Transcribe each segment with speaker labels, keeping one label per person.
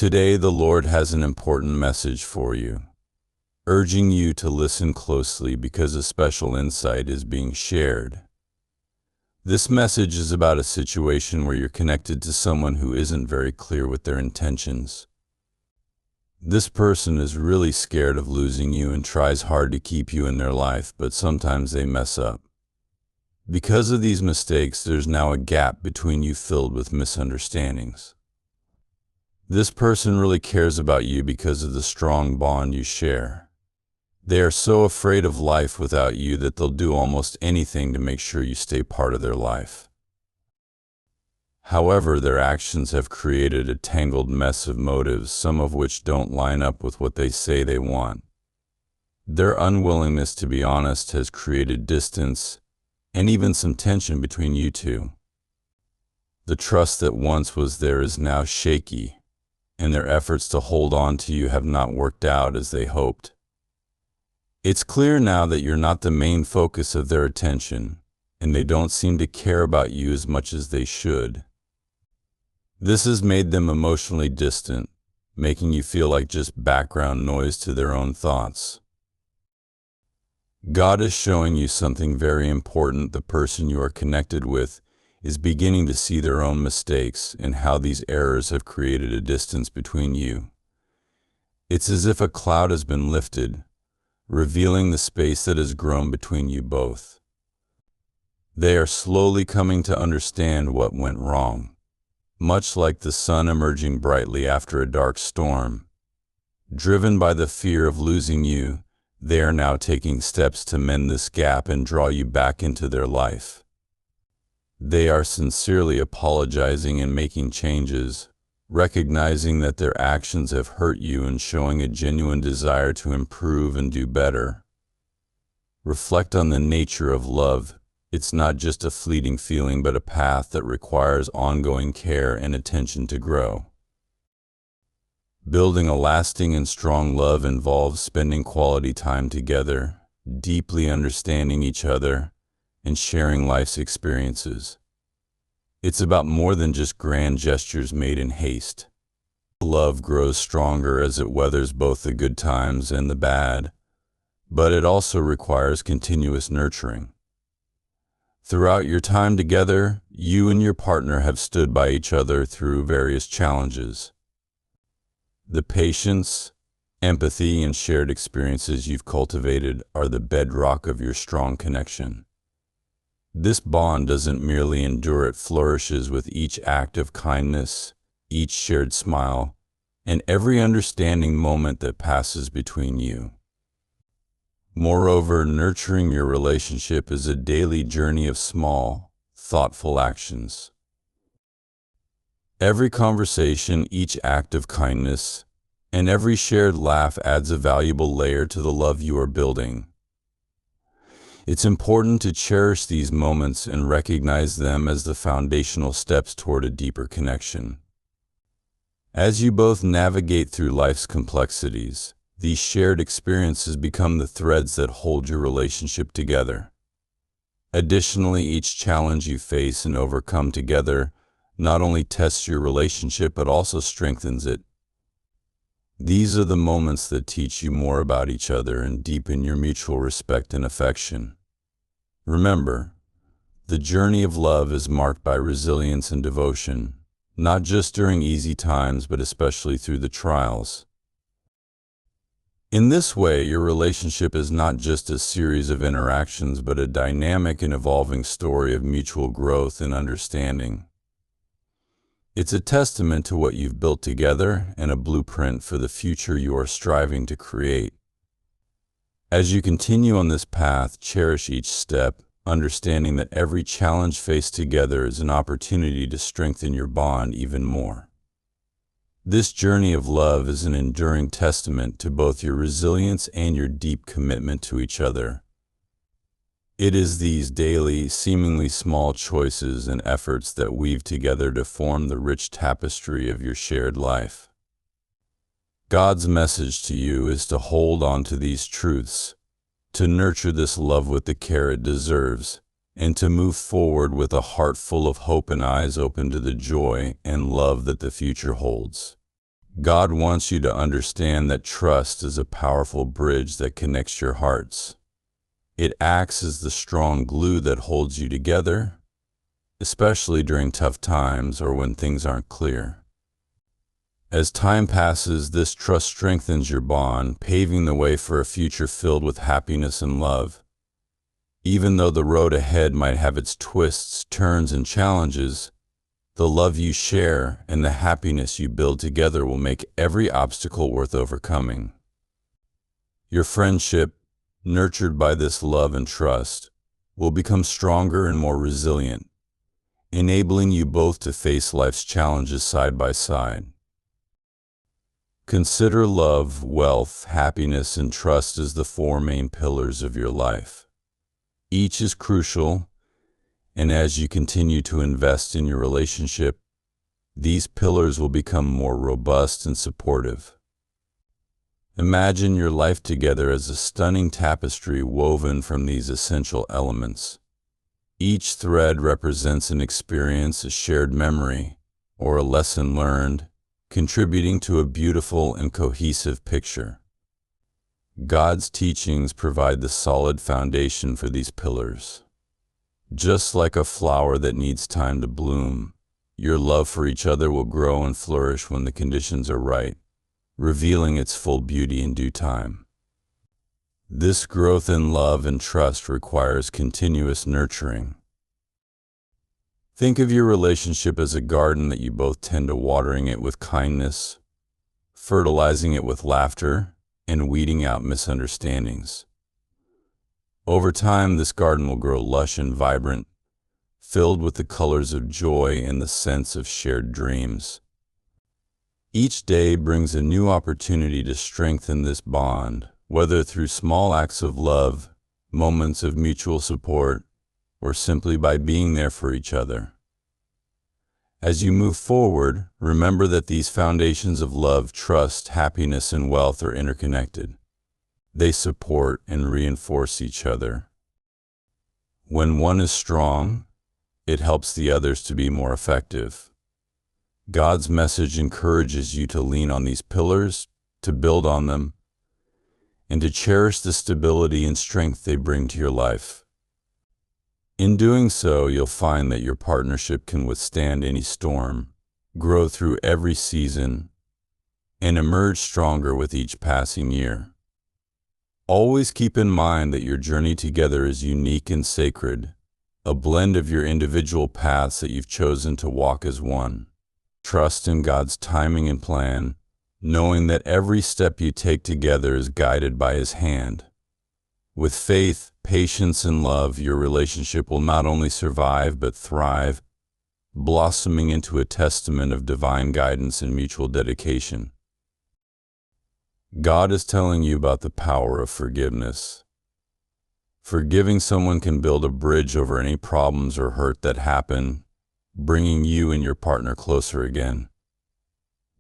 Speaker 1: Today the Lord has an important message for you, urging you to listen closely because a special insight is being shared. This message is about a situation where you're connected to someone who isn't very clear with their intentions. This person is really scared of losing you and tries hard to keep you in their life, but sometimes they mess up. Because of these mistakes, there's now a gap between you filled with misunderstandings. This person really cares about you because of the strong bond you share. They are so afraid of life without you that they'll do almost anything to make sure you stay part of their life. However, their actions have created a tangled mess of motives, some of which don't line up with what they say they want. Their unwillingness to be honest has created distance and even some tension between you two. The trust that once was there is now shaky, and their efforts to hold on to you have not worked out as they hoped. It's clear now that you're not the main focus of their attention, and they don't seem to care about you as much as they should. This has made them emotionally distant, making you feel like just background noise to their own thoughts. God is showing you something very important. The person you are connected with is beginning to see their own mistakes and how these errors have created a distance between you. It's as if a cloud has been lifted, revealing the space that has grown between you both. They are slowly coming to understand what went wrong. Much like the sun emerging brightly after a dark storm, driven by the fear of losing you, they are now taking steps to mend this gap and draw you back into their life. They are sincerely apologizing and making changes, recognizing that their actions have hurt you and showing a genuine desire to improve and do better. Reflect on the nature of love. It's not just a fleeting feeling, but a path that requires ongoing care and attention to grow. Building a lasting and strong love involves spending quality time together, deeply understanding each other, and sharing life's experiences. It's about more than just grand gestures made in haste. Love grows stronger as it weathers both the good times and the bad, but it also requires continuous nurturing. Throughout your time together, you and your partner have stood by each other through various challenges. The patience, empathy, and shared experiences you've cultivated are the bedrock of your strong connection. This bond doesn't merely endure, it flourishes with each act of kindness, each shared smile, and every understanding moment that passes between you. Moreover, nurturing your relationship is a daily journey of small, thoughtful actions. Every conversation, each act of kindness, and every shared laugh adds a valuable layer to the love you are building. It's important to cherish these moments and recognize them as the foundational steps toward a deeper connection. As you both navigate through life's complexities, these shared experiences become the threads that hold your relationship together. Additionally, each challenge you face and overcome together not only tests your relationship but also strengthens it. These are the moments that teach you more about each other and deepen your mutual respect and affection. Remember, the journey of love is marked by resilience and devotion, not just during easy times but especially through the trials. In this way, your relationship is not just a series of interactions but a dynamic and evolving story of mutual growth and understanding. It's a testament to what you've built together and a blueprint for the future you are striving to create. As you continue on this path, cherish each step, understanding that every challenge faced together is an opportunity to strengthen your bond even more. This journey of love is an enduring testament to both your resilience and your deep commitment to each other. It is these daily, seemingly small choices and efforts that weave together to form the rich tapestry of your shared life. God's message to you is to hold on to these truths, to nurture this love with the care it deserves, and to move forward with a heart full of hope and eyes open to the joy and love that the future holds. God wants you to understand that trust is a powerful bridge that connects your hearts. It acts as the strong glue that holds you together, especially during tough times or when things aren't clear. As time passes, this trust strengthens your bond, paving the way for a future filled with happiness and love. Even though the road ahead might have its twists, turns, and challenges, the love you share and the happiness you build together will make every obstacle worth overcoming. Your friendship, nurtured by this love and trust, will become stronger and more resilient, enabling you both to face life's challenges side by side. Consider love, wealth, happiness, and trust as the four main pillars of your life. Each is crucial, and as you continue to invest in your relationship, these pillars will become more robust and supportive. Imagine your life together as a stunning tapestry woven from these essential elements. Each thread represents an experience, a shared memory, or a lesson learned, contributing to a beautiful and cohesive picture. God's teachings provide the solid foundation for these pillars. Just like a flower that needs time to bloom, your love for each other will grow and flourish when the conditions are right, revealing its full beauty in due time. This growth in love and trust requires continuous nurturing. Think of your relationship as a garden that you both tend to, watering it with kindness, fertilizing it with laughter, and weeding out misunderstandings. Over time, this garden will grow lush and vibrant, filled with the colors of joy and the sense of shared dreams. Each day brings a new opportunity to strengthen this bond, whether through small acts of love, moments of mutual support, or simply by being there for each other. As you move forward, remember that these foundations of love, trust, happiness, and wealth are interconnected. They support and reinforce each other. When one is strong, it helps the others to be more effective. God's message encourages you to lean on these pillars, to build on them, and to cherish the stability and strength they bring to your life. In doing so, you'll find that your partnership can withstand any storm, grow through every season, and emerge stronger with each passing year. Always keep in mind that your journey together is unique and sacred, a blend of your individual paths that you've chosen to walk as one. Trust in God's timing and plan, knowing that every step you take together is guided by His hand. With faith, patience, and love, your relationship will not only survive but thrive, blossoming into a testament of divine guidance and mutual dedication. God is telling you about the power of forgiveness. Forgiving someone can build a bridge over any problems or hurt that happen, bringing you and your partner closer again.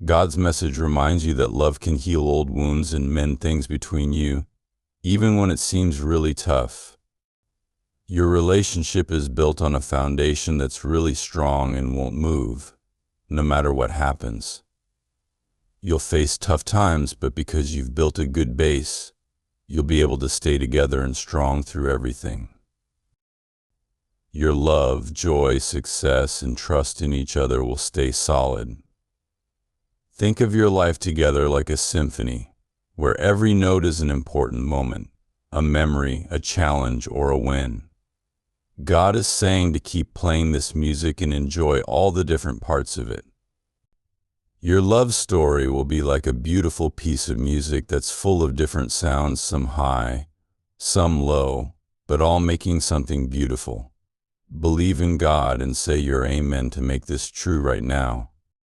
Speaker 1: God's message reminds you that love can heal old wounds and mend things between you, even when it seems really tough. Your relationship is built on a foundation that's really strong and won't move, no matter what happens. You'll face tough times, but because you've built a good base, you'll be able to stay together and strong through everything. Your love, joy, success, and trust in each other will stay solid. Think of your life together like a symphony, where every note is an important moment, a memory, a challenge, or a win. God is saying to keep playing this music and enjoy all the different parts of it. Your love story will be like a beautiful piece of music that's full of different sounds, some high, some low, but all making something beautiful. Believe in God and say your amen to make this true right now.